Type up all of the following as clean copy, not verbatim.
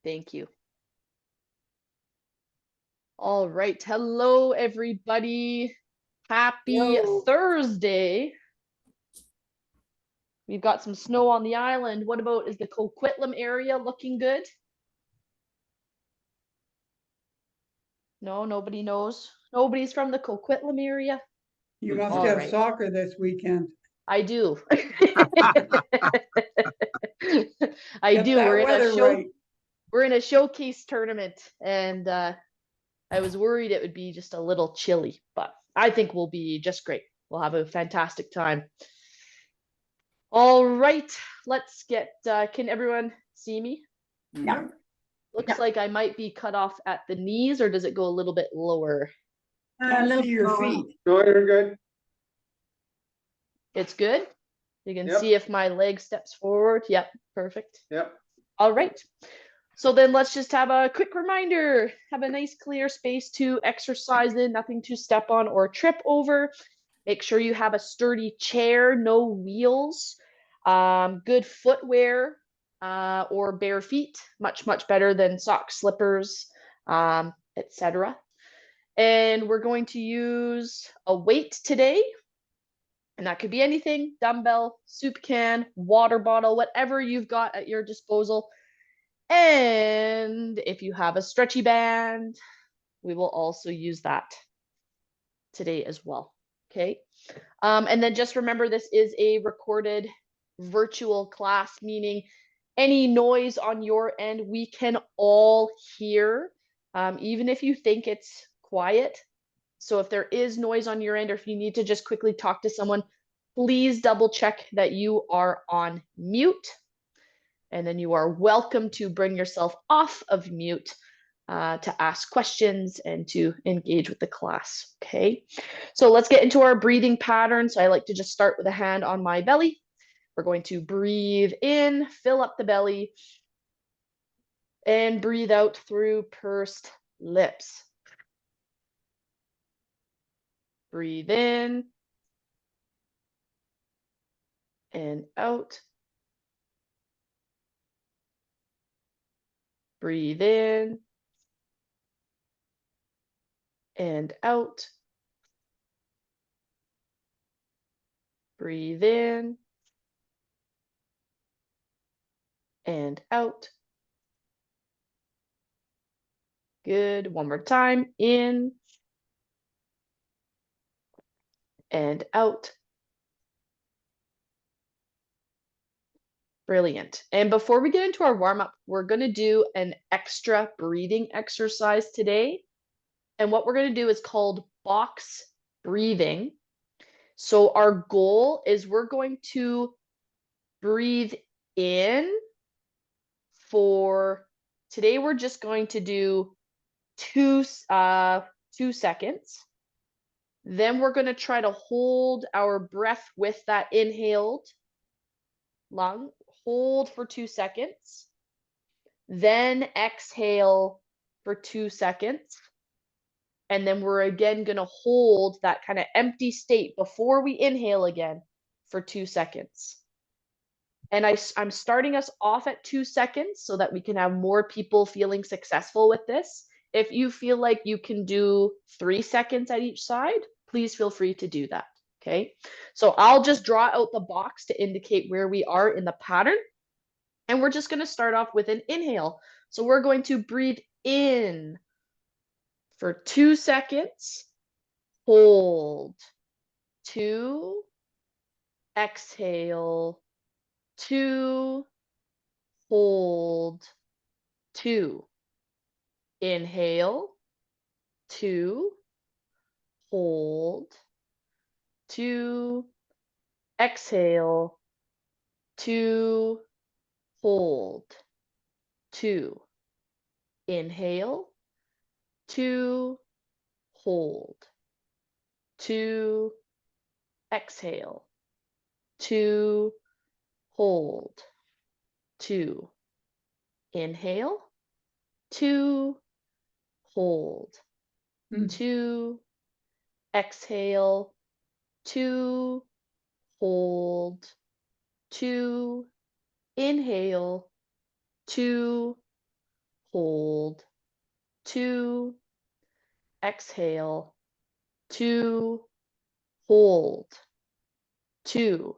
Thank you. All right. Hello, everybody. Happy Hello. Thursday. We've got some snow on the island. What about, is the Coquitlam area looking good? No, nobody knows. Nobody's from the Coquitlam area? You must All have right. soccer this weekend. I do. I Get do. that weather right. We're in a showcase tournament, and I was worried it would be just a little chilly, but I think we'll be just great. We'll have a fantastic time. All right, let's get, can everyone see me? Yeah. Looks like I might be cut off at the knees, or does it go a little bit lower? Can't see your feet. No, you're good. It's good? You can Yep. see if my leg steps forward. Yep, perfect. Yep. All right. So then let's just have a quick reminder. Have a nice clear space to exercise in, nothing to step on or trip over. Make sure you have a sturdy chair, no wheels, good footwear, or bare feet, much better than socks, slippers, etc. And we're going to use a weight today, and that could be anything: dumbbell, soup can, water bottle, whatever you've got at your disposal. And if you have a stretchy band, we will also use that today as well. Okay. And then just remember, this is a recorded virtual class, meaning any noise on your end, we can all hear, even if you think it's quiet. So if there is noise on your end, or if you need to just quickly talk to someone, please double check that you are on mute. And then you are welcome to bring yourself off of mute to ask questions and to engage with the class. Okay, so let's get into our breathing pattern. So I like to just start with a hand on my belly. We're going to breathe in, fill up the belly, and breathe out through pursed lips. Breathe in and out. Breathe in and out. Breathe in and out. Good. One more time. In and out. Brilliant. And before we get into our warm-up, we're going to do an extra breathing exercise today. And what we're going to do is called box breathing. So our goal is we're going to breathe in for, today we're just going to do 2 seconds. Then we're going to try to hold our breath with that inhaled lung. Hold for 2 seconds. Then exhale for 2 seconds. And then we're again going to hold that kind of empty state before we inhale again for 2 seconds. And I'm starting us off at 2 seconds so that we can have more people feeling successful with this. If you feel like you can do 3 seconds at each side, please feel free to do that. Okay, so I'll just draw out the box to indicate where we are in the pattern. And we're just going to start off with an inhale. So we're going to breathe in for 2 seconds. Hold. 2. Exhale. 2. Hold. 2. Inhale. 2. Hold. 2. Exhale. 2. Hold. 2. Inhale. 2. Hold. 2. Exhale. 2. Hold. 2. Inhale. 2. Hold. 2. Exhale. 2. Hold. 2. Inhale. 2. hold, 2, exhale, 2, hold, 2.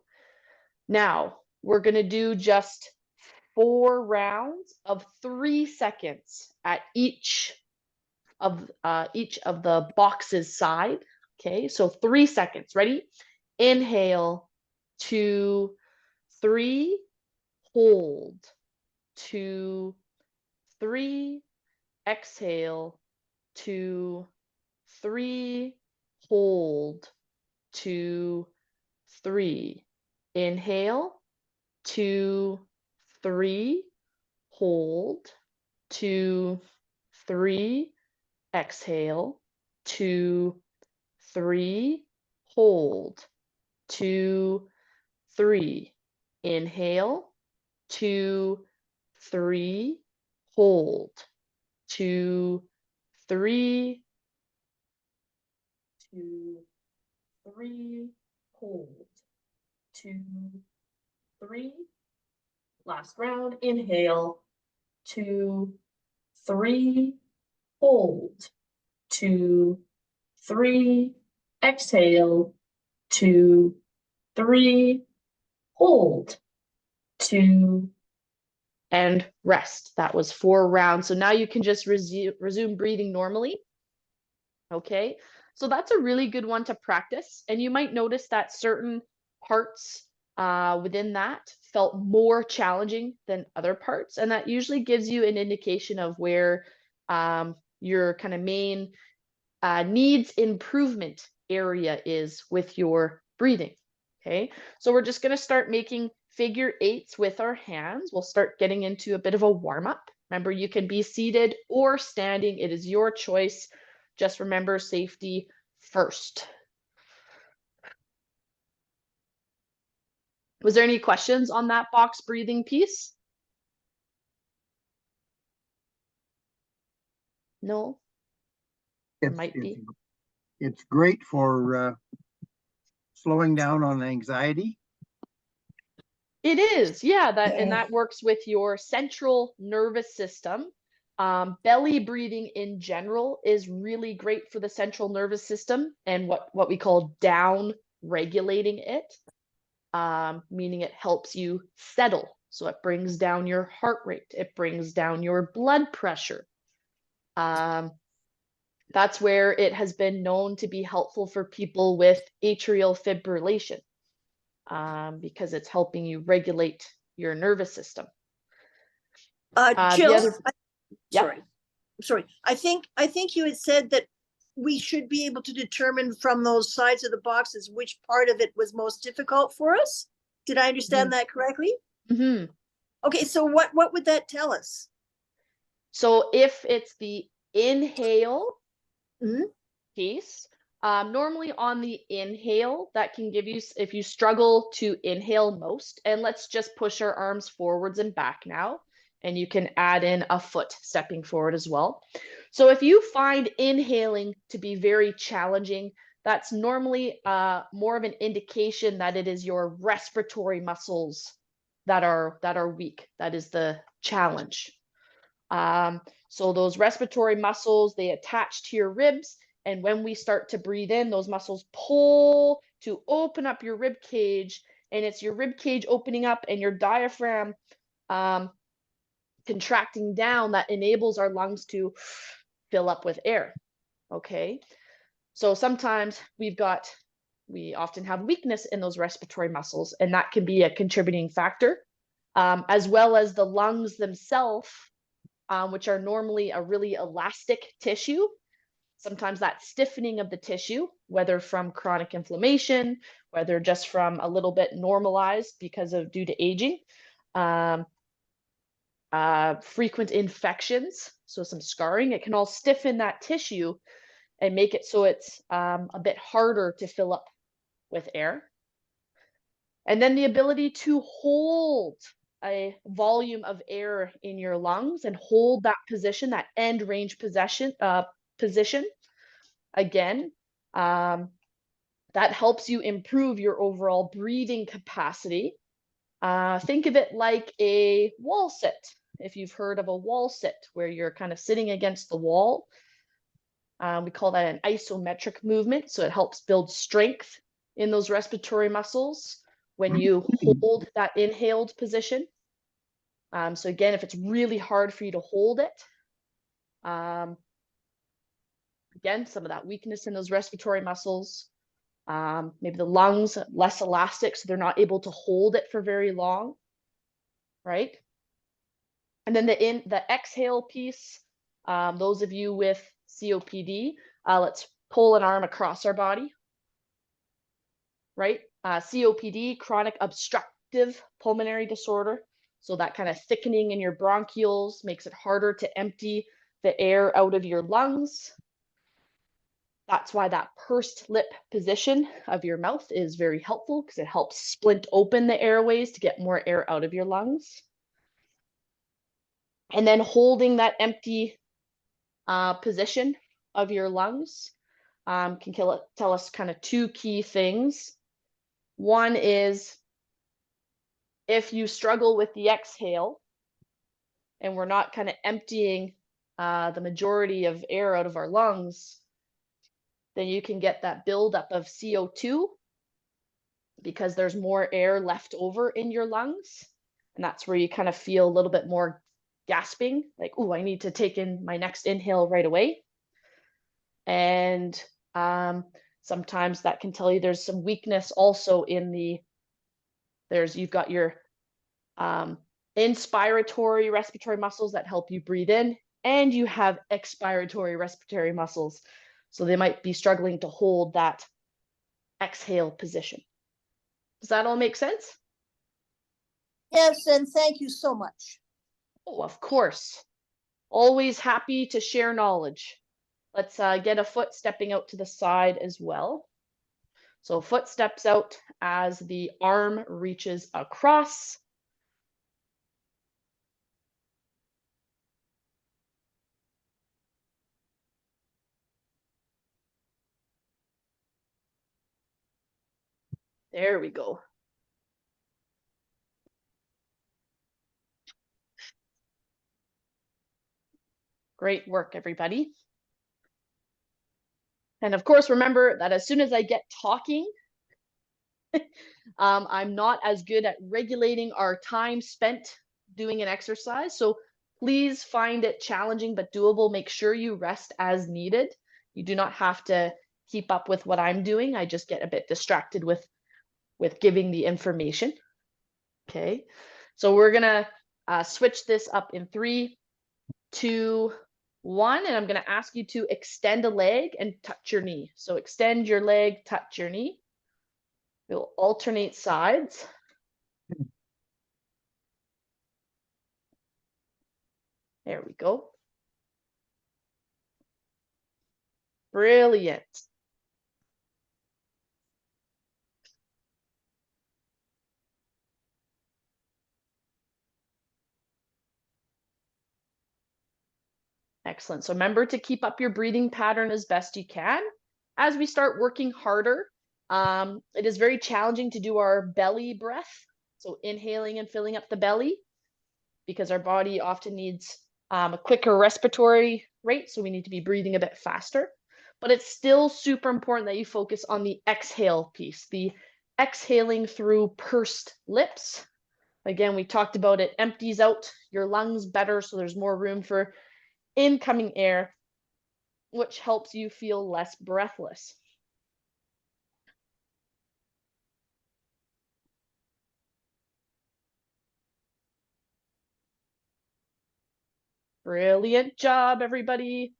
Now, we're going to do just 4 rounds of 3 seconds at each of the box's side. Okay, so 3 seconds. Ready? Inhale, 2, 3, hold, 2, 3, exhale, 2, 3, hold, 2, 3. Inhale, 2, 3, hold, 2, 3, exhale, 2, 3, hold, 2, 3. Inhale, 2, 3, hold, 2, 3, 2, 3, hold, 2, 3. Last round. Inhale, 2, 3, hold, 2, 3, exhale, 2, 3, hold, 2, and rest. That was 4 rounds. So now you can just resume breathing normally. Okay, so that's a really good one to practice. And you might notice that certain parts within that felt more challenging than other parts. And that usually gives you an indication of where your kind of main needs improvement area is with your breathing. Okay, so we're just going to start making figure 8s with our hands. We'll start getting into a bit of a warm up. Remember, you can be seated or standing. It is your choice. Just remember safety first. Was there any questions on that box breathing piece? No? There might be. It's great for slowing down on anxiety. It is, yeah, and that works with your central nervous system. Belly breathing in general is really great for the central nervous system and what we call down regulating it, meaning it helps you settle. So it brings down your heart rate, it brings down your blood pressure. That's where it has been known to be helpful for people with atrial fibrillation, because it's helping you regulate your nervous system. Jill, yeah. sorry. I think you had said that we should be able to determine from those sides of the boxes which part of it was most difficult for us. Did I understand that correctly? Mm-hmm. Okay, so what would that tell us? So if it's the inhale piece, normally on the inhale, that can give you, if you struggle to inhale most, and let's just push our arms forwards and back now, and you can add in a foot stepping forward as well. So if you find inhaling to be very challenging, that's normally more of an indication that it is your respiratory muscles that are weak. That is the challenge. So those respiratory muscles, they attach to your ribs. And when we start to breathe in, those muscles pull to open up your rib cage. And it's your rib cage opening up and your diaphragm contracting down that enables our lungs to fill up with air. Okay. So sometimes we often have weakness in those respiratory muscles, and that can be a contributing factor, as well as the lungs themselves, which are normally a really elastic tissue. Sometimes that stiffening of the tissue, whether from chronic inflammation, whether just from a little bit normalized because of due to aging, frequent infections, so some scarring, it can all stiffen that tissue and make it so it's a bit harder to fill up with air. And then the ability to hold a volume of air in your lungs and hold that position, that end range position. Again, that helps you improve your overall breathing capacity. Think of it like a wall sit. if you've heard of a wall sit, where you're kind of sitting against the wall. We call that an isometric movement. So it helps build strength in those respiratory muscles when you hold that inhaled position. So again, if it's really hard for you to hold it, again, some of that weakness in those respiratory muscles, maybe the lungs less elastic, so they're not able to hold it for very long, right? And then the exhale piece, those of you with COPD, let's pull an arm across our body, right? COPD, chronic obstructive pulmonary disorder. So that kind of thickening in your bronchioles makes it harder to empty the air out of your lungs. That's why that pursed lip position of your mouth is very helpful, because it helps splint open the airways to get more air out of your lungs. And then holding that empty position of your lungs can tell us kind of two key things. One is, if you struggle with the exhale and we're not kind of emptying the majority of air out of our lungs, then you can get that buildup of CO2 because there's more air left over in your lungs. And that's where you kind of feel a little bit more gasping, like, oh, I need to take in my next inhale right away. And sometimes that can tell you there's some weakness also in you've got your inspiratory respiratory muscles that help you breathe in, and you have expiratory respiratory muscles. So they might be struggling to hold that exhale position. Does that all make sense? Yes, and thank you so much. Oh, of course. Always happy to share knowledge. Let's get a foot stepping out to the side as well. So foot steps out as the arm reaches across. There we go. Great work, everybody. And of course, remember that as soon as I get talking, I'm not as good at regulating our time spent doing an exercise. So please find it challenging but doable. Make sure you rest as needed. You do not have to keep up with what I'm doing. I just get a bit distracted with giving the information. Okay, so we're gonna switch this up in 3, 2, 1, and I'm gonna ask you to extend a leg and touch your knee. So extend your leg, touch your knee. We'll alternate sides. There we go. Brilliant. Excellent. So remember to keep up your breathing pattern as best you can. As we start working harder, it is very challenging to do our belly breath. So inhaling and filling up the belly, because our body often needs a quicker respiratory rate. So we need to be breathing a bit faster. But it's still super important that you focus on the exhale piece, the exhaling through pursed lips. Again, we talked about it empties out your lungs better, so there's more room for incoming air, which helps you feel less breathless. Brilliant job, everybody.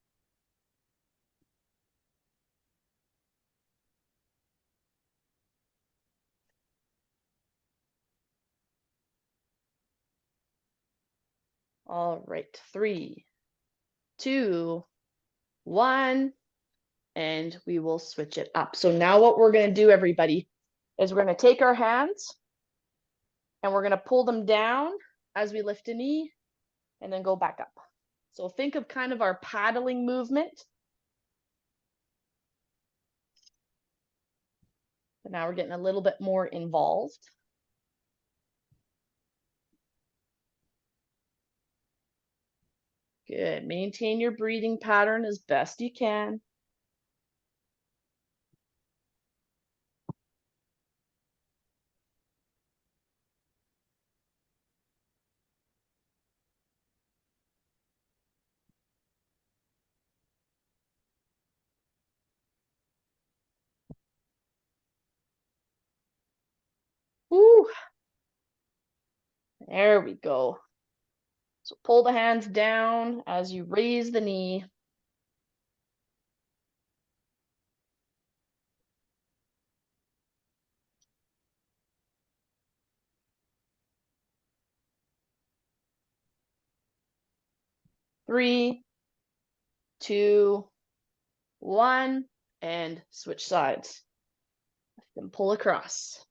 All right, 3, 2, 1, and we will switch it up. So now what we're going to do, everybody, is we're going to take our hands and we're going to pull them down as we lift a knee and then go back up. So think of kind of our paddling movement. But now we're getting a little bit more involved. Good. Maintain your breathing pattern as best you can. Woo. There we go. So pull the hands down as you raise the knee. Three, two, one, and switch sides. Then pull across.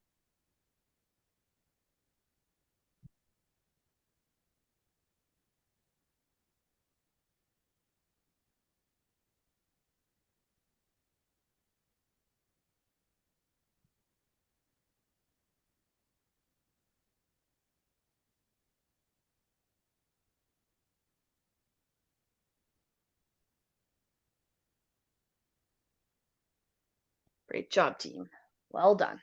Great job, team. Well done.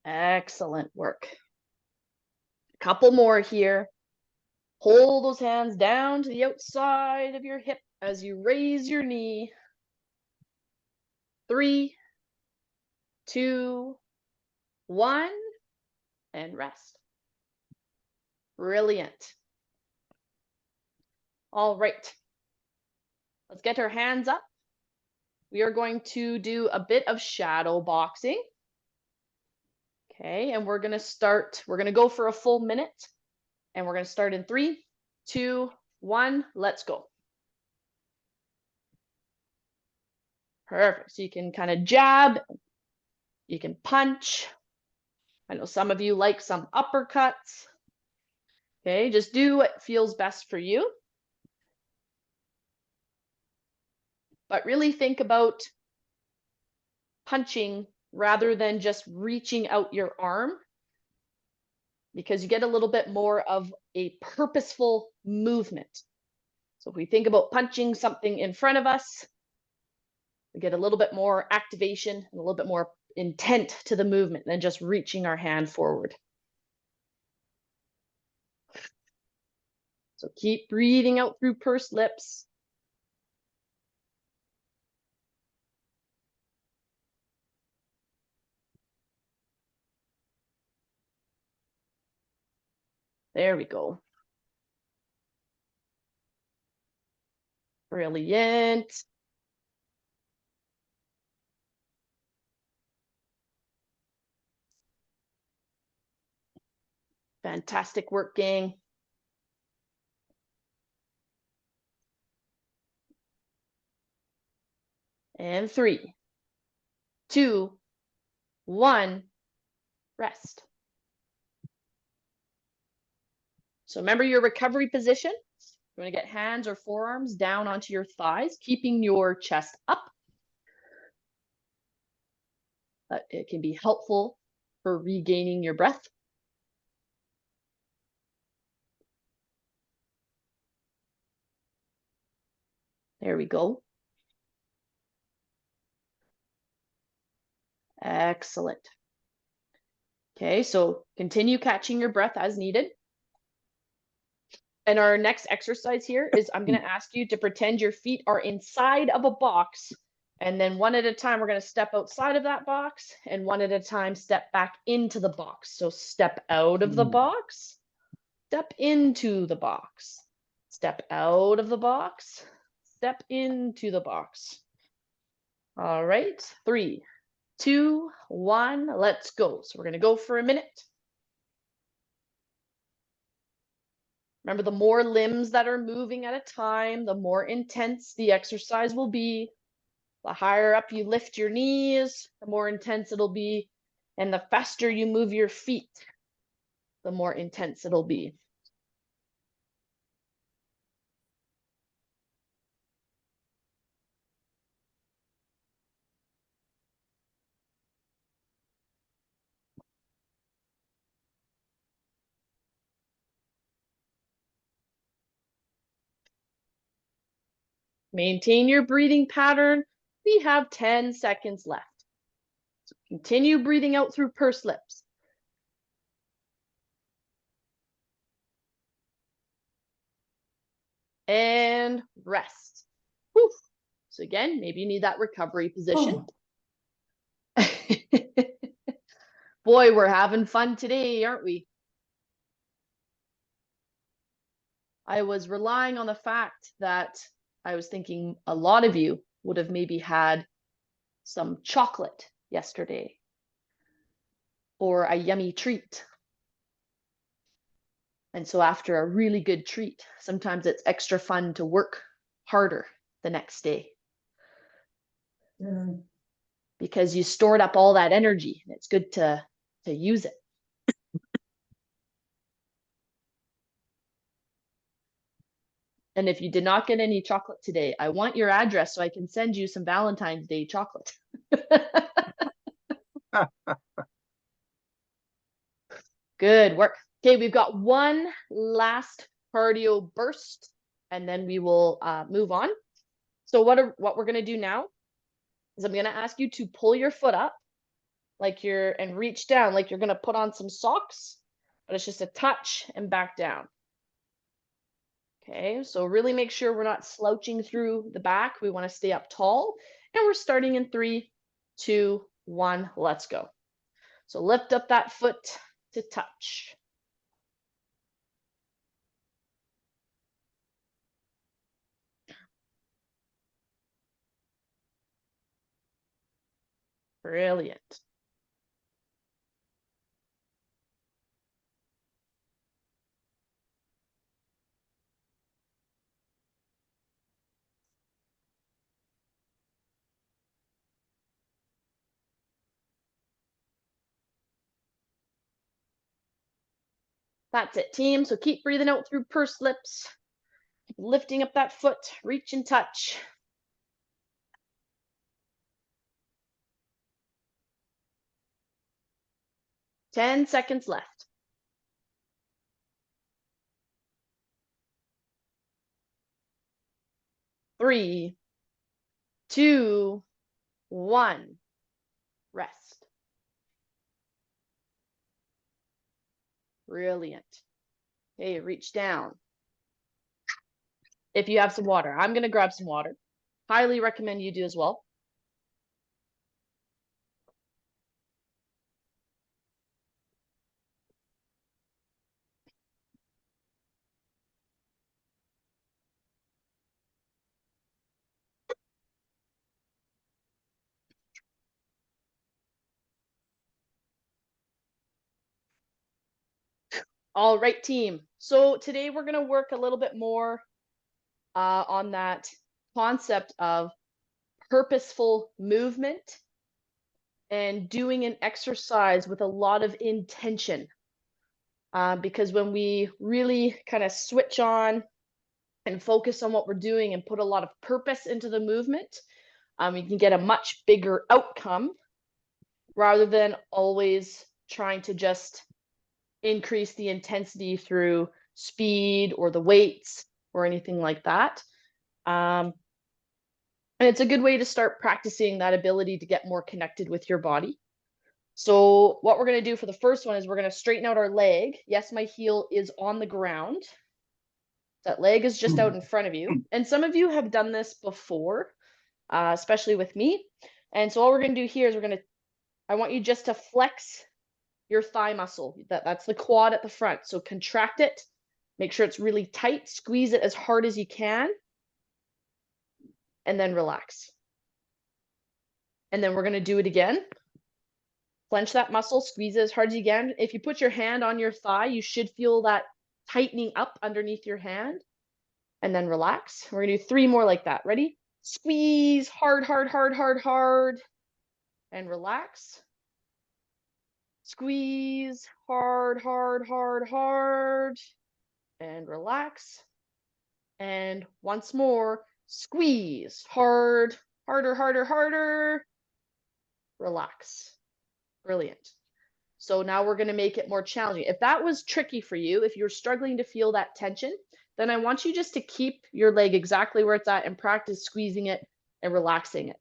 Excellent work. A couple more here. Pull those hands down to the outside of your hip as you raise your knee. 3, 2, 1, and rest. Brilliant. All right. Let's get our hands up. We are going to do a bit of shadow boxing. Okay, and we're going to go for a full minute. And we're going to start in 3, 2, 1. Let's go. Perfect. So you can kind of jab. You can punch. I know some of you like some uppercuts. Okay, just do what feels best for you. But really think about punching rather than just reaching out your arm, because you get a little bit more of a purposeful movement. So if we think about punching something in front of us, we get a little bit more activation and a little bit more intent to the movement than just reaching our hand forward. So keep breathing out through pursed lips. There we go. Brilliant. Fantastic work, gang. And 3, 2, 1, rest. So remember your recovery position. You want to get hands or forearms down onto your thighs, keeping your chest up. It can be helpful for regaining your breath. There we go. Excellent. Okay, so continue catching your breath as needed. And our next exercise here is I'm going to ask you to pretend your feet are inside of a box. And then one at a time, we're going to step outside of that box, and one at a time, step back into the box. So step out of the box, step into the box, step out of the box, step into the box. All right, 3, 2, 1, let's go. So we're going to go for a minute. Remember, the more limbs that are moving at a time, the more intense the exercise will be. The higher up you lift your knees, the more intense it'll be. And the faster you move your feet, the more intense it'll be. Maintain your breathing pattern. We have 10 seconds left. So continue breathing out through pursed lips. And rest. Whew. So again, maybe you need that recovery position. Oh. Boy, we're having fun today, aren't we? I was relying on the fact that I was thinking a lot of you would have maybe had some chocolate yesterday or a yummy treat. And so after a really good treat, sometimes it's extra fun to work harder the next day because you stored up all that energy and it's good to use it. And if you did not get any chocolate today, I want your address so I can send you some Valentine's Day chocolate. Good work. Okay, we've got one last cardio burst and then we will move on. So what we're going to do now is I'm going to ask you to pull your foot up and reach down like you're going to put on some socks, but it's just a touch and back down. Okay, so really make sure we're not slouching through the back. We want to stay up tall. And we're starting in 3, 2, 1. Let's go. So lift up that foot to touch. Brilliant. That's it, team. So keep breathing out through pursed lips. Keep lifting up that foot. Reach and touch. Ten seconds left. 3, 2, 1. Rest. Brilliant. Okay, reach down. If you have some water, I'm going to grab some water. Highly recommend you do as well. All right, team. So today we're going to work a little bit more on that concept of purposeful movement and doing an exercise with a lot of intention. Because when we really kind of switch on and focus on what we're doing and put a lot of purpose into the movement, you can get a much bigger outcome rather than always trying to just increase the intensity through speed or the weights or anything like that. And it's a good way to start practicing that ability to get more connected with your body. So what we're going to do for the first one is we're going to straighten out our leg. Yes, my heel is on the ground. That leg is just out in front of you. And some of you have done this before, especially with me. And so what we're going to do here is I want you just to flex your thigh muscle. That's the quad at the front. So contract it, make sure it's really tight, squeeze it as hard as you can, and then relax. And then we're going to do it again. Clench that muscle, squeeze it as hard as you can. If you put your hand on your thigh, you should feel that tightening up underneath your hand. And then relax. We're going to do 3 more like that. Ready? Squeeze hard, hard, hard, hard, hard. And relax. Squeeze hard, hard, hard, hard, and relax. And once more, squeeze hard, harder, harder, harder, relax. Brilliant. So now we're going to make it more challenging. If that was tricky for you, if you're struggling to feel that tension, then I want you just to keep your leg exactly where it's at and practice squeezing it and relaxing it.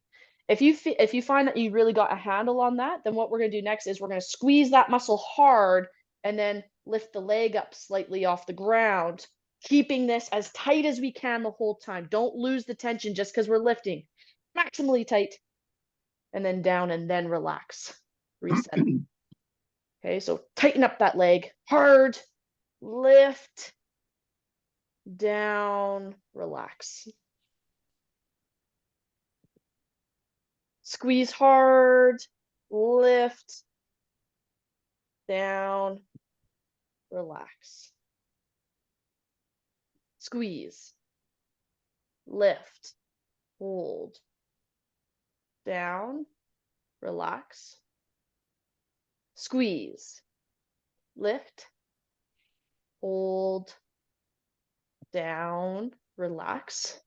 If you find that you really got a handle on that, then what we're going to do next is we're going to squeeze that muscle hard and then lift the leg up slightly off the ground, keeping this as tight as we can the whole time. Don't lose the tension just because we're lifting. Maximally tight, and then down, and then relax. Reset. Okay, so tighten up that leg hard, lift, down, relax. Squeeze hard, lift, down, relax. Squeeze, lift, hold, down, relax. Squeeze, lift, hold, down, relax.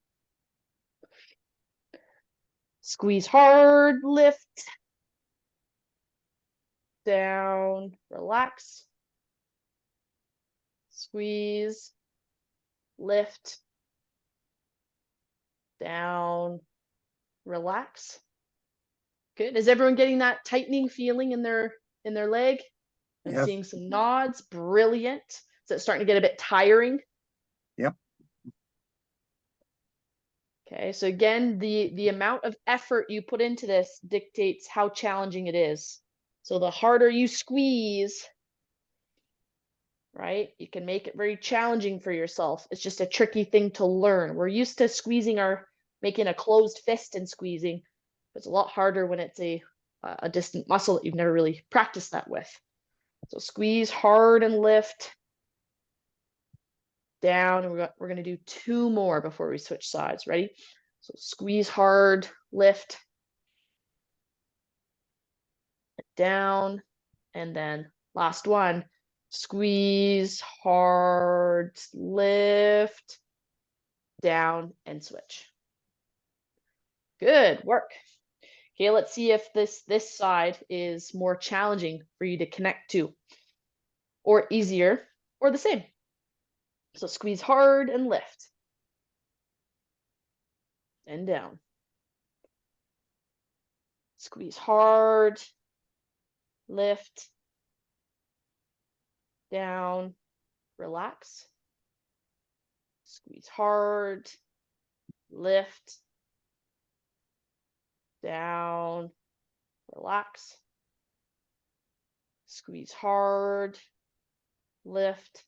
Squeeze hard, lift, down, relax. Squeeze, lift, down, relax. Good. Is everyone getting that tightening feeling in their leg? And Yes. seeing some nods. Brilliant. Is it starting to get a bit tiring? Yep. Okay, so again, the amount of effort you put into this dictates how challenging it is. So the harder you squeeze, right, you can make it very challenging for yourself. It's just a tricky thing to learn. We're used to squeezing making a closed fist and squeezing. It's a lot harder when it's a distant muscle that you've never really practiced that with. So squeeze hard and lift. Down, and we're going to do 2 more before we switch sides. Ready? So squeeze hard, lift, down, and then last one. Squeeze hard, lift, down, and switch. Good work. Okay, let's see if this side is more challenging for you to connect to, or easier, or the same. So squeeze hard and lift. And down. Squeeze hard, lift, down, relax. Squeeze hard, lift, down, relax. Squeeze hard, lift,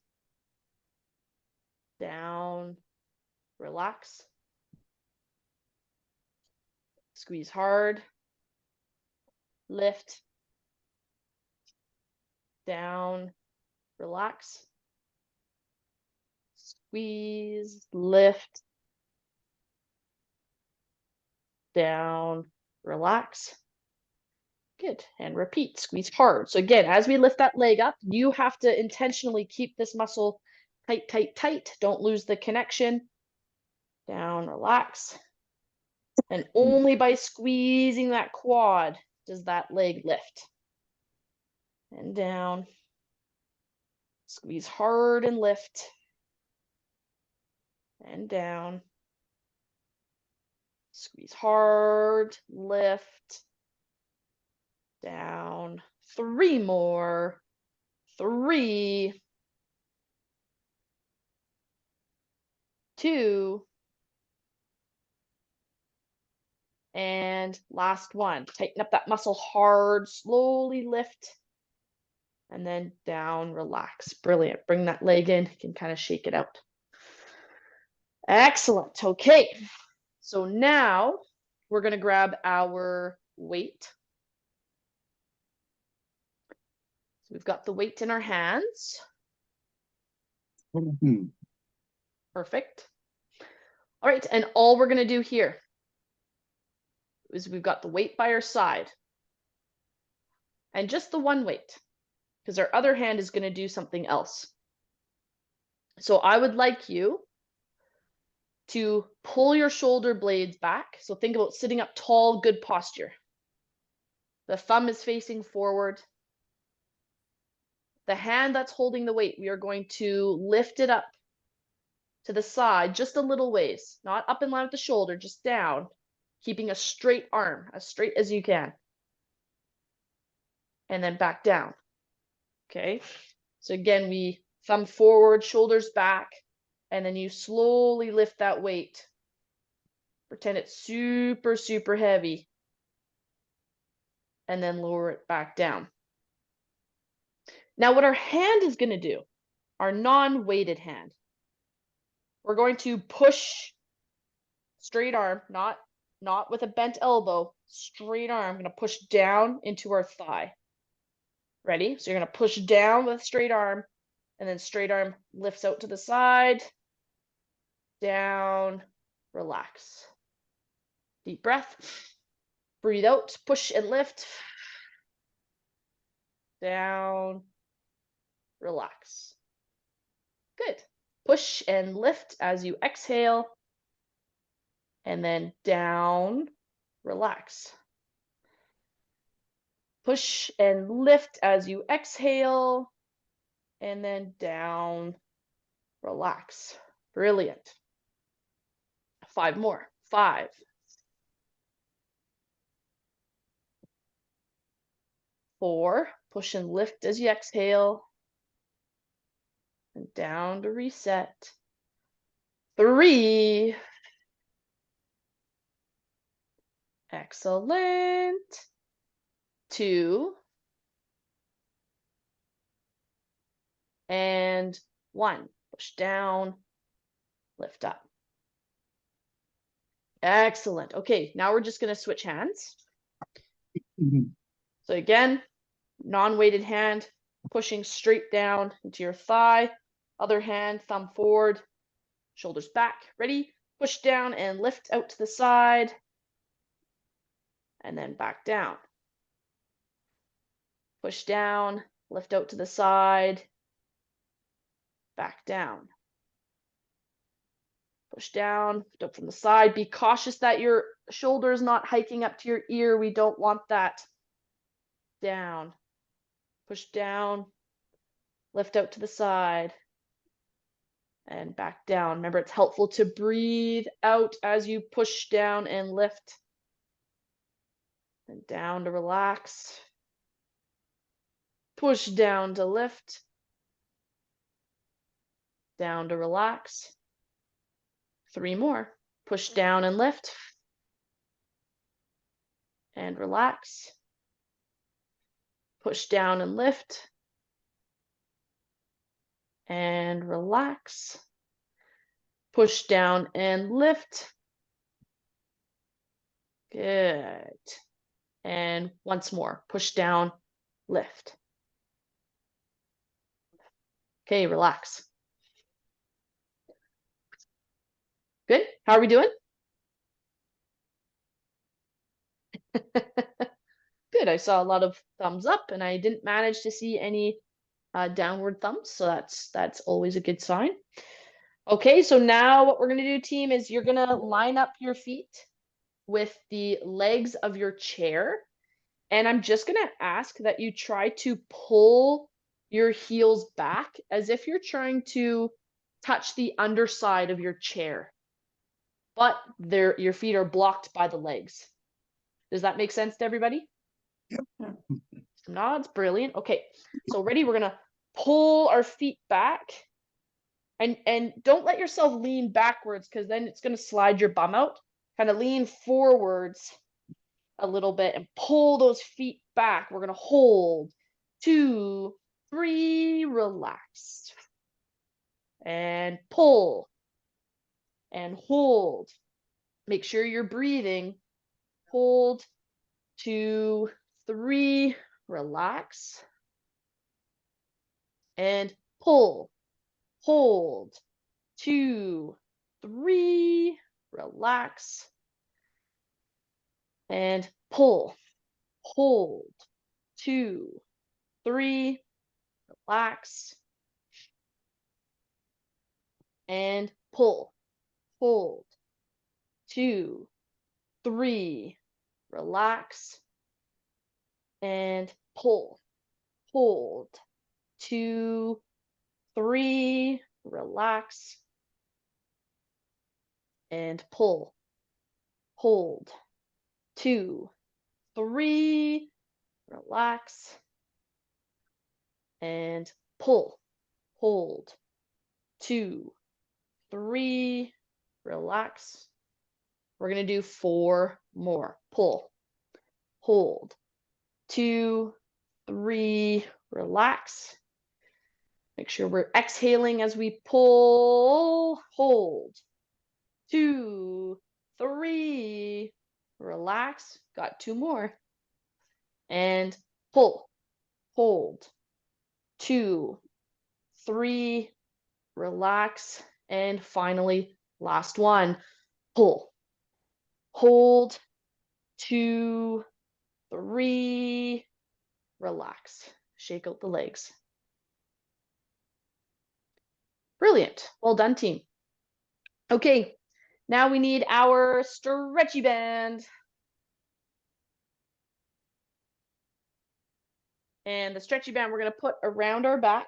down, relax. Squeeze hard, lift, down, relax. Squeeze, lift, down, relax. Good. And repeat. Squeeze hard. So again, as we lift that leg up, you have to intentionally keep this muscle tight, tight, tight. Don't lose the connection. Down, relax. And only by squeezing that quad does that leg lift. And down. Squeeze hard and lift. And down. Squeeze hard, lift, down. 3 more. 3, 2, and last one. Tighten up that muscle hard, slowly lift, and then down, relax. Brilliant. Bring that leg in. You can kind of shake it out. Excellent. Okay. So now we're going to grab our weight. So we've got the weight in our hands. Mhm. Perfect. All right. And all we're going to do here is we've got the weight by our side. And just the one weight. because our other hand is going to do something else. So I would like you to pull your shoulder blades back. So think about sitting up tall, good posture. The thumb is facing forward. The hand that's holding the weight, we are going to lift it up to the side just a little ways, not up in line with the shoulder, just down, keeping a straight arm, as straight as you can. And then back down. Okay. So again, we thumb forward, shoulders back, and then you slowly lift that weight. Pretend it's super, super heavy. And then lower it back down. Now, what our hand is going to do, our non-weighted hand, we're going to push straight arm, not with a bent elbow, straight arm. I'm going to push down into our thigh. Ready? So you're going to push down with straight arm, and then straight arm lifts out to the side, down, relax. Deep breath. Breathe out, push and lift. Down, relax. Good. Push and lift as you exhale. And then down, relax. Push and lift as you exhale. And then down, relax. Brilliant. 5 more. 5. 4. Push and lift as you exhale. And down to reset. 3. Excellent. 2. And 1. Push down, lift up. Excellent. Okay, now we're just going to switch hands. So again, non-weighted hand, pushing straight down into your thigh. Other hand, thumb forward, shoulders back. Ready? Push down and lift out to the side. And then back down. Push down, lift out to the side. Back down. Push down, lift up from the side. Be cautious that your shoulder is not hiking up to your ear. We don't want that. Down. Push down, lift out to the side, and back down. Remember, it's helpful to breathe out as you push down and lift. And down to relax. Push down to lift. Down to relax. 3 more. Push down and lift. And relax. Push down and lift. And relax. Push down and lift. Good. And once more. Push down, lift. Okay, relax. Good. How are we doing? Good. I saw a lot of thumbs up, and I didn't manage to see any downward thumbs, so that's always a good sign. Okay, so now what we're going to do, team, is you're going to line up your feet with the legs of your chair, and I'm just going to ask that you try to pull your heels back as if you're trying to touch the underside of your chair, but your feet are blocked by the legs. Does that make sense to everybody? Yep. Some nods. Brilliant. Okay, so ready? We're going to pull our feet back, and don't let yourself lean backwards, because then it's going to slide your bum out. Kind of lean forwards a little bit and pull those feet back. We're going to hold. 2, 3, relax. And pull. And hold. Make sure you're breathing. Hold. 2, 3, relax. And pull. Hold. 2, 3, relax. And pull. Hold. 2, 3, relax, and pull, hold, 2, 3, relax, and pull, hold, 2, 3, relax, and pull, hold, 2, 3, relax, and pull, hold, 2, 3, relax. We're going to do 4 more. Pull, hold, 2, 3, relax. Make sure we're exhaling as we pull, hold, 2, 3, relax. Got 2 more. And pull, hold, 2, 3, relax. And finally, last one, pull, hold, 2, 3, relax. Shake out the legs. Brilliant. Well done, team. Okay, now we need our stretchy band. And the stretchy band we're going to put around our back.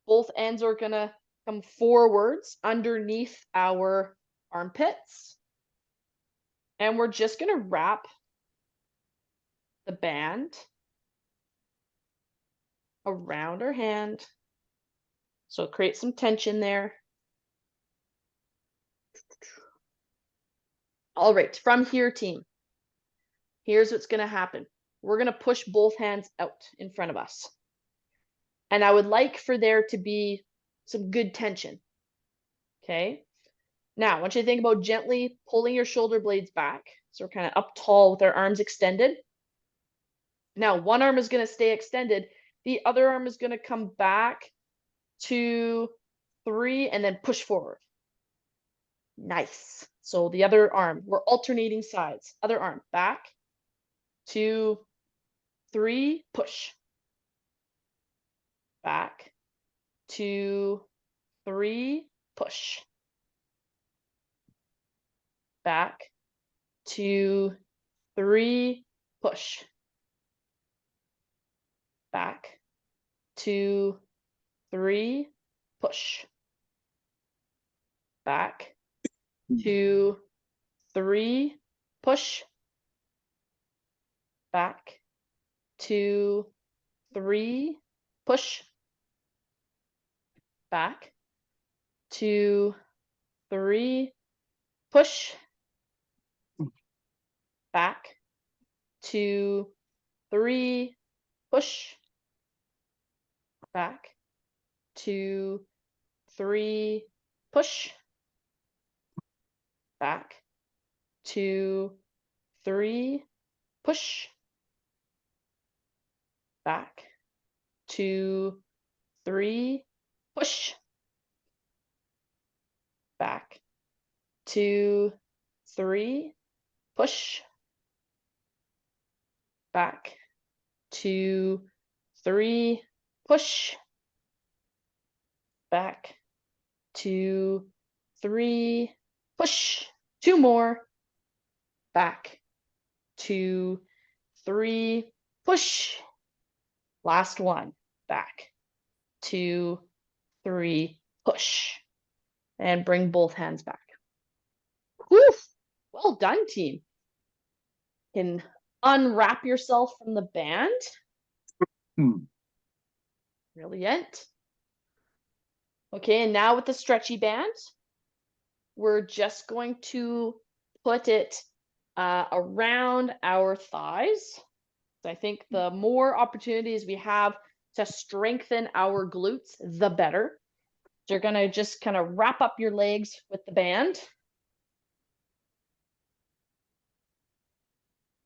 Both ends are going to come forwards underneath our armpits. And we're just going to wrap the band around our hand. So create some tension there. All right, from here, team, here's what's going to happen. We're going to push both hands out in front of us. And I would like for there to be some good tension. Okay. Now, I want you to think about gently pulling your shoulder blades back. So we're kind of up tall with our arms extended. Now, one arm is going to stay extended. The other arm is going to come back, 2, 3, and then push forward. Nice. So the other arm, we're alternating sides. Other arm, back, 2, 3, push. Back, 2, 3, push. Back, 2, 3, push. Back, 2, 3, push. Back, 2, 3, push. Back, 2, 3, push. Back, 2, 3, push. Back, 2, 3, push. Back, 2, 3, push. Back, 2, 3, push. Back, 2, 3, push. Back, 2, 3, push. Back, 2, 3, push. Back, 2, 3, push. 2 more. Back, 2, 3, push. Last one. Back, 2, 3, push. And bring both hands back. Whew. Well done, team. You can unwrap yourself from the band. Brilliant. Okay, and now with the stretchy band, we're just going to put it around our thighs. So I think the more opportunities we have to strengthen our glutes, the better. So you're going to just kind of wrap up your legs with the band.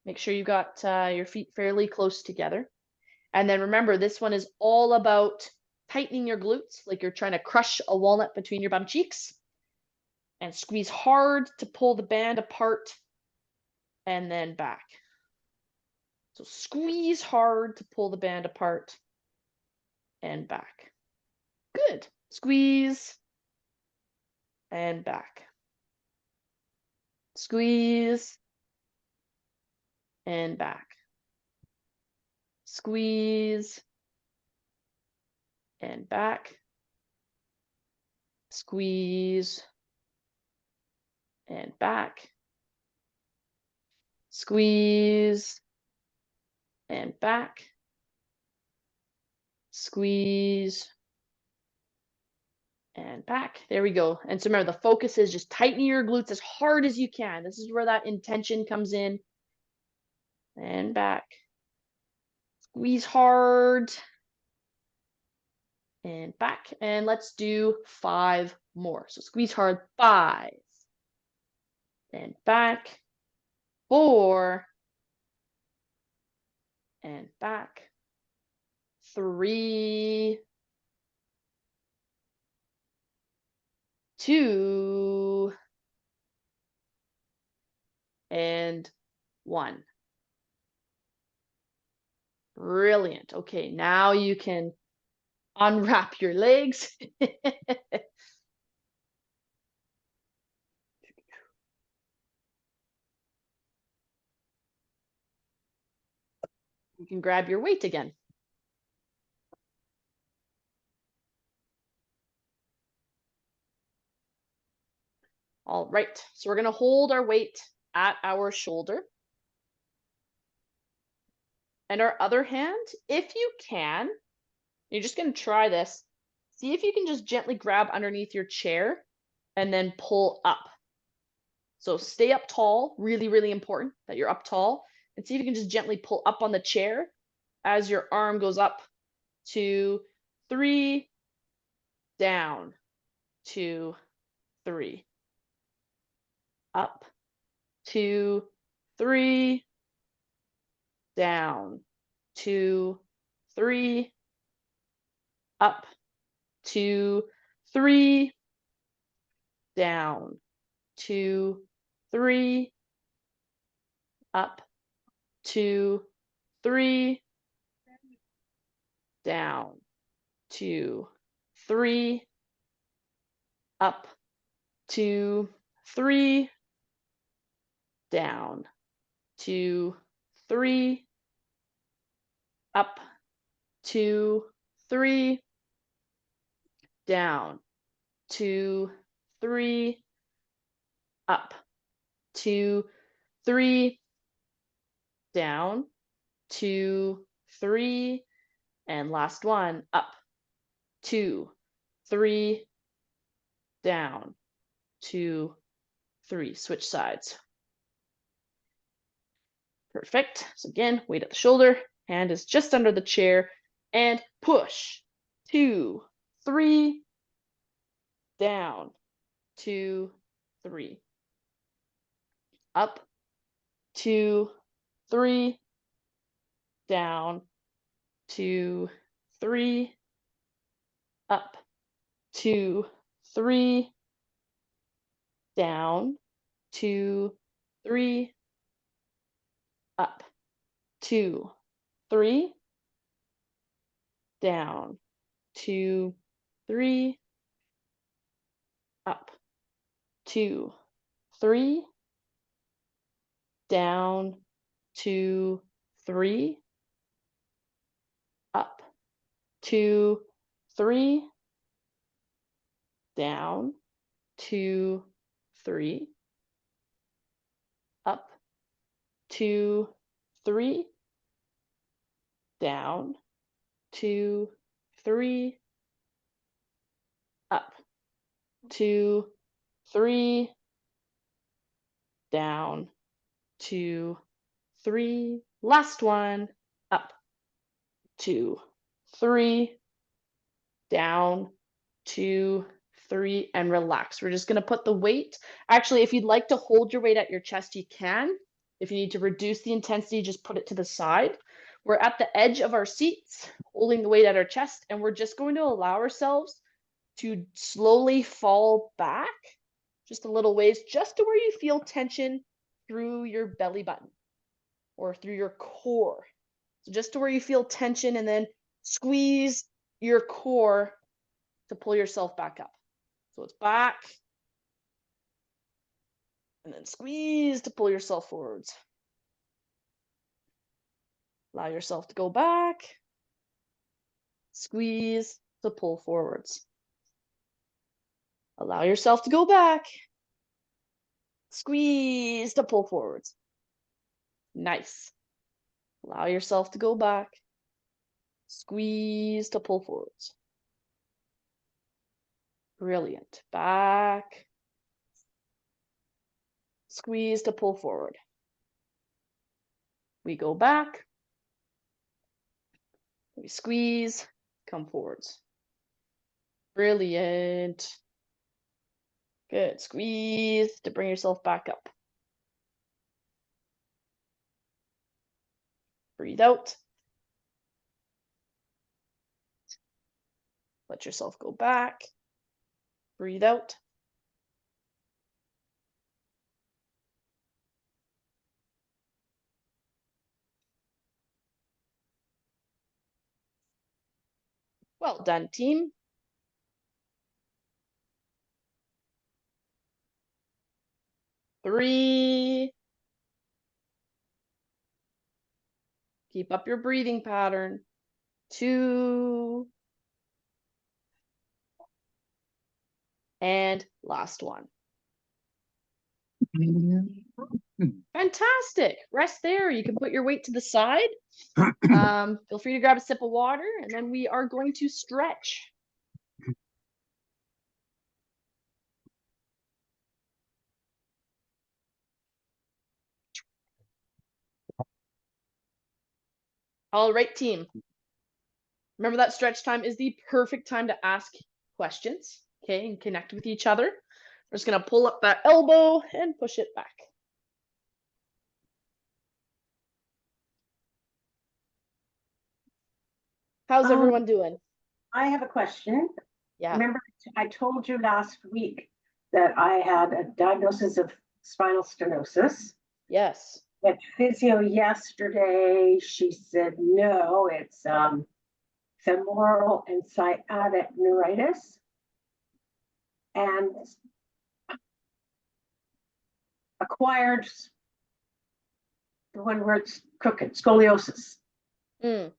Make sure you got your feet fairly close together. And then remember, this one is all about tightening your glutes, like you're trying to crush a walnut between your bum cheeks. And squeeze hard to pull the band apart and then back. So squeeze hard to pull the band apart and back. Good. Squeeze and back. Squeeze and back. Squeeze and back. Squeeze and back. Squeeze and back. Squeeze and back. There we go. And so remember, the focus is just tightening your glutes as hard as you can. This is where that intention comes in. And back. Squeeze hard. And back. And let's do 5 more. So squeeze hard. 5. And back. 4. And back. 3. 2. And 1. Brilliant. Okay, now you can unwrap your legs. You can grab your weight again. All right, so we're going to hold our weight at our shoulder. And our other hand, if you can, you're just going to try this. See if you can just gently grab underneath your chair and then pull up. So stay up tall, really, really important that you're up tall. And see if you can just gently pull up on the chair as your arm goes up. 2, 3, down, 2, 3. Up, 2, 3, down, 2, 3, up, 2, 3, down, 2, 3, up, 2, 3, down, 2, 3, up, 2, 3, down, 2, 3, up, 2, 3, down, 2, 3, up, 2, 3, down, 2, 3, and last one, up, 2, 3, down, 2, 3. Switch sides. Perfect. So again, weight at the shoulder, hand is just under the chair, and push. 2, 3, down, 2, 3. Up, 2, 3, down, 2, 3, up, 2, 3, down, 2, 3, up, 2, 3, down, 2, 3, up, 2, 3, down, 2, 3, up, 2, 3, down, 2, 3, up, 2, 3, down, 2, 3, up, 2, 3, down, 2, 3, last one, up, 2, 3, down, 2, 3, and relax. We're just going to put the weight. Actually, if you'd like to hold your weight at your chest, you can. If you need to reduce the intensity, just put it to the side. We're at the edge of our seats, holding the weight at our chest, and we're just going to allow ourselves to slowly fall back just a little ways, just to where you feel tension through your belly button or through your core. So just to where you feel tension, and then squeeze your core to pull yourself back up. So it's back, and then squeeze to pull yourself forwards. Allow yourself to go back, squeeze to pull forwards. Allow yourself to go back, squeeze to pull forwards. Nice. Allow yourself to go back, squeeze to pull forwards. Brilliant. Back, squeeze to pull forward. We go back, we squeeze, come forwards. Brilliant. Good. Squeeze to bring yourself back up. Breathe out. Let yourself go back. Breathe out. Well done, team. Three. Keep up your breathing pattern. 2. And last one. Fantastic. Rest there. You can put your weight to the side. Feel free to grab a sip of water, and then we are going to stretch. All right, team. Remember that stretch time is the perfect time to ask questions, okay, and connect with each other. We're just going to pull up that elbow and push it back. How's everyone doing? I have a question. Yeah. Remember, I told you last week that I had a diagnosis of spinal stenosis. Yes. At physio yesterday, she said, no, it's femoral and sciatic neuritis. And acquired, the one where it's crooked, scoliosis. Mm.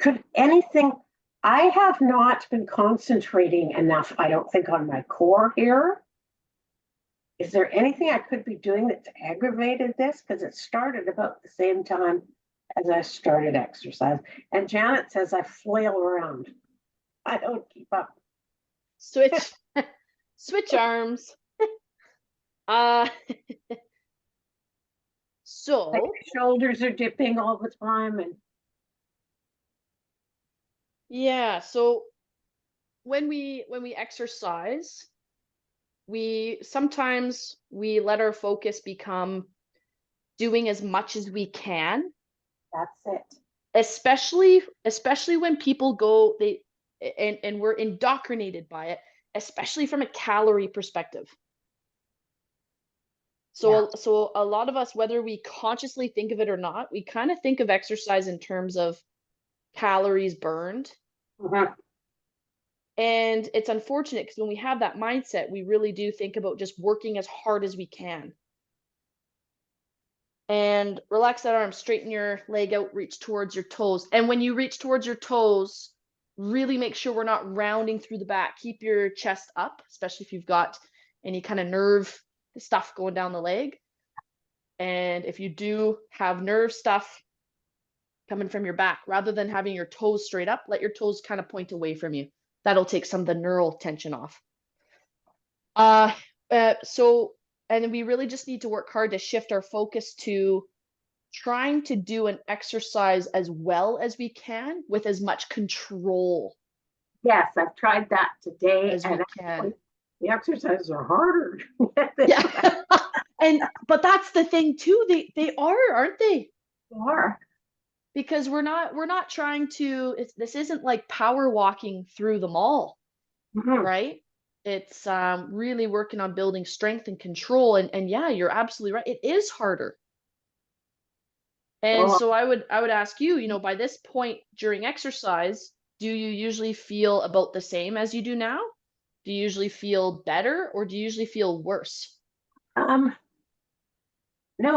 Could anything, I have not been concentrating enough, I don't think, on my core here. Is there anything I could be doing that's aggravated this? Because it started about the same time as I started exercise. And Janet says I flail around. I don't keep up. Switch, switch arms. So Like shoulders are dipping all the time, and yeah, so when we exercise, we sometimes let our focus become doing as much as we can, that's it. especially when people go and we're indoctrinated by it, especially from a calorie perspective. So a lot of us, whether we consciously think of it or not, we kind of think of exercise in terms of calories burned. Mhm. And it's unfortunate because when we have that mindset, we really do think about just working as hard as we can. And relax that arm, straighten your leg out, reach towards your toes. And when you reach towards your toes, really make sure we're not rounding through the back. Keep your chest up, especially if you've got any kind of nerve stuff going down the leg. And if you do have nerve stuff coming from your back, rather than having your toes straight up, let your toes kind of point away from you. That'll take some of the neural tension off. And we really just need to work hard to shift our focus to trying to do an exercise as well as we can with as much control Yes, I've tried that today, as we and can. the exercises are harder. Yeah. But that's the thing too. They are, aren't they? They are. Because we're not trying to, this isn't like power walking through the mall, Mhm. right? It's really working on building strength and control. And yeah, you're absolutely right. It is harder. And Well, so I would ask you, by this point during exercise, do you usually feel about the same as you do now? Do you usually feel better or do you usually feel worse? No,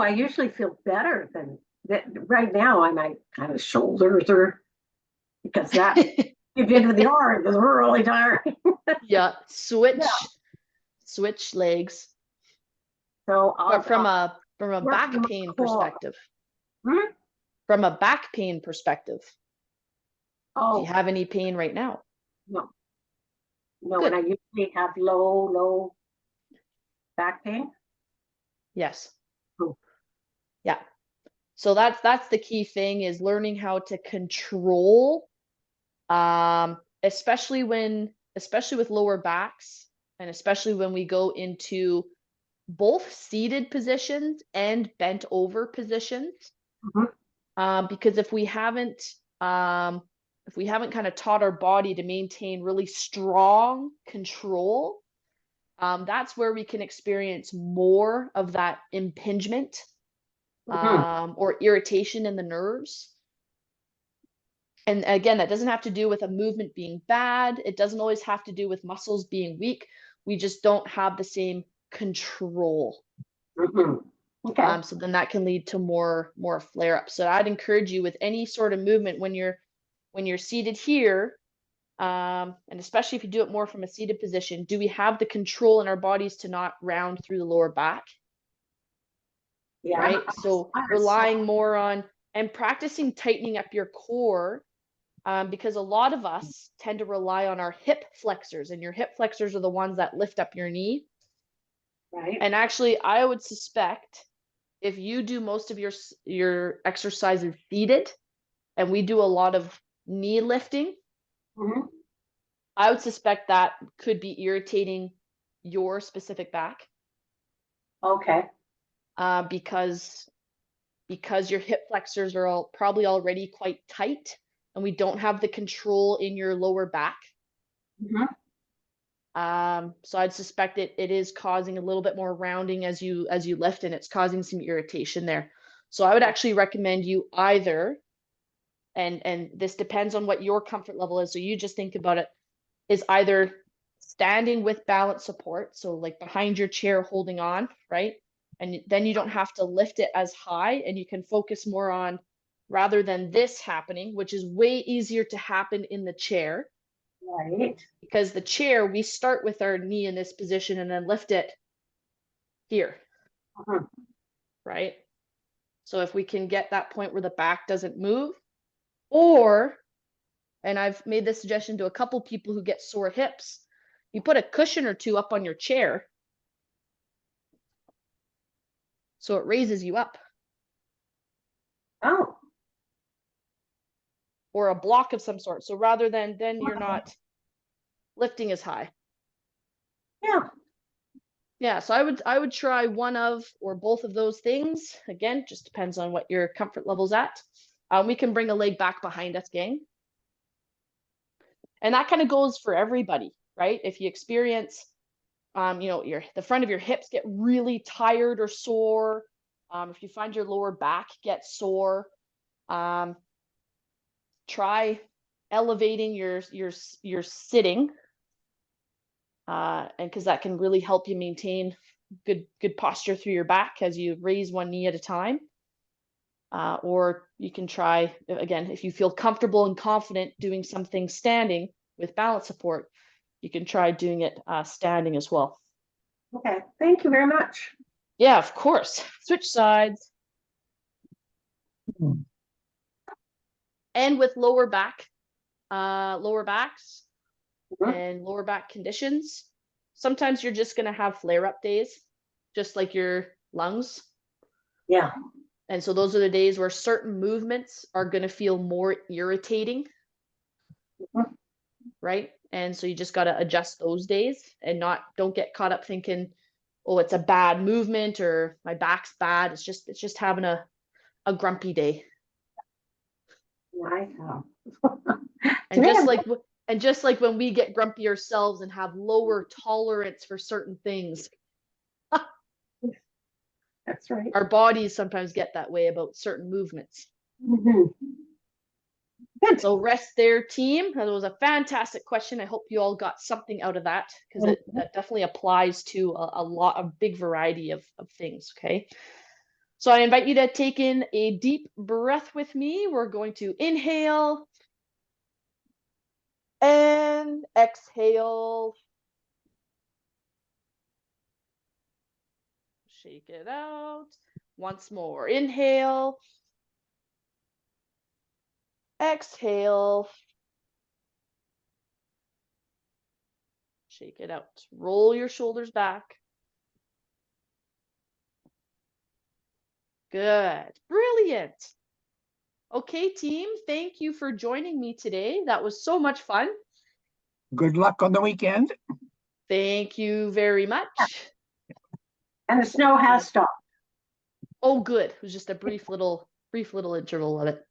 I usually feel better than that. Right now, my kind of shoulders are, because that you get into the yard is really tiring. Yeah, switch legs. So But from a work back on my pain core. perspective, Hmm? from a back pain perspective, do you Oh, have any pain right now? no, no, Good. and I usually have low back pain. Yes. Oh. Yeah. So that's the key thing, is learning how to control, especially with lower backs, and especially when we go into both seated positions and bent over positions. Because if we haven't kind of taught our body to maintain really strong control, that's where we can experience more of that impingement, or irritation in the nerves. And again, that doesn't have to do with a movement being bad. It doesn't always have to do with muscles being weak. We just don't have the same control. Okay. So then that can lead to more flare-ups. So I'd encourage you with any sort of movement when you're seated here, and especially if you do it more from a seated position, do we have the control in our bodies to not round through the lower back? Yeah. Right? So relying more on and practicing tightening up your core, because a lot of us tend to rely on our hip flexors, and your hip flexors are the ones that lift up your knee. Right. And actually, I would suspect if you do most of your exercises seated, and we do a lot of knee lifting, I would suspect that could be irritating your specific back, Okay. because your hip flexors are probably already quite tight, and we don't have the control in your lower back. So I'd suspect it is causing a little bit more rounding as you lift, and it's causing some irritation there. So I would actually recommend you either, and this depends on what your comfort level is, so you just think about it, is either standing with balance support, so like behind your chair holding on, right? And then you don't have to lift it as high, and you can focus more on, rather than this happening, which is way easier to happen in the chair. Right. Because the chair, we start with our knee in this position and then lift it here, right? So if we can get that point where the back doesn't move, or, and I've made this suggestion to a couple people who get sore hips, you put a cushion or two up on your chair so it raises you up, Oh. or a block of some sort. So rather than, then you're not lifting as high. Yeah. Yeah, so I would try one of or both of those things. Again, just depends on what your comfort level's at. We can bring a leg back behind us, gang. And that kind of goes for everybody, right? If you experience, the front of your hips get really tired or sore, if you find your lower back gets sore, try elevating your sitting, and because that can really help you maintain good posture through your back as you raise one knee at a time. Or you can try, again, if you feel comfortable and confident doing something standing with balance support, you can try doing it standing as well. Okay. Thank you very much. Yeah, of course. Switch sides. And with lower backs and lower back conditions, sometimes you're just going to have flare-up days, just like your lungs. Yeah. And so those are the days where certain movements are going to feel more irritating, right? And so you just got to adjust those days and don't get caught up thinking, oh, it's a bad movement or my back's bad. It's just having a grumpy day. I know. And just like when we get grumpy ourselves and have lower tolerance for certain things, That's right. our bodies sometimes get that way about certain movements. Good. So rest there, team. That was a fantastic question. I hope you all got something out of that because that definitely applies to a big variety of things. Okay. So I invite you to take in a deep breath with me. We're going to inhale and exhale. Shake it out. Once more. Inhale. Exhale. Shake it out. Roll your shoulders back. Good. Brilliant. Okay, team. Thank you for joining me today. That was so much fun. Good luck on the weekend. Thank you very much. And the snow has stopped. Oh, good. It was just a brief little interval of it.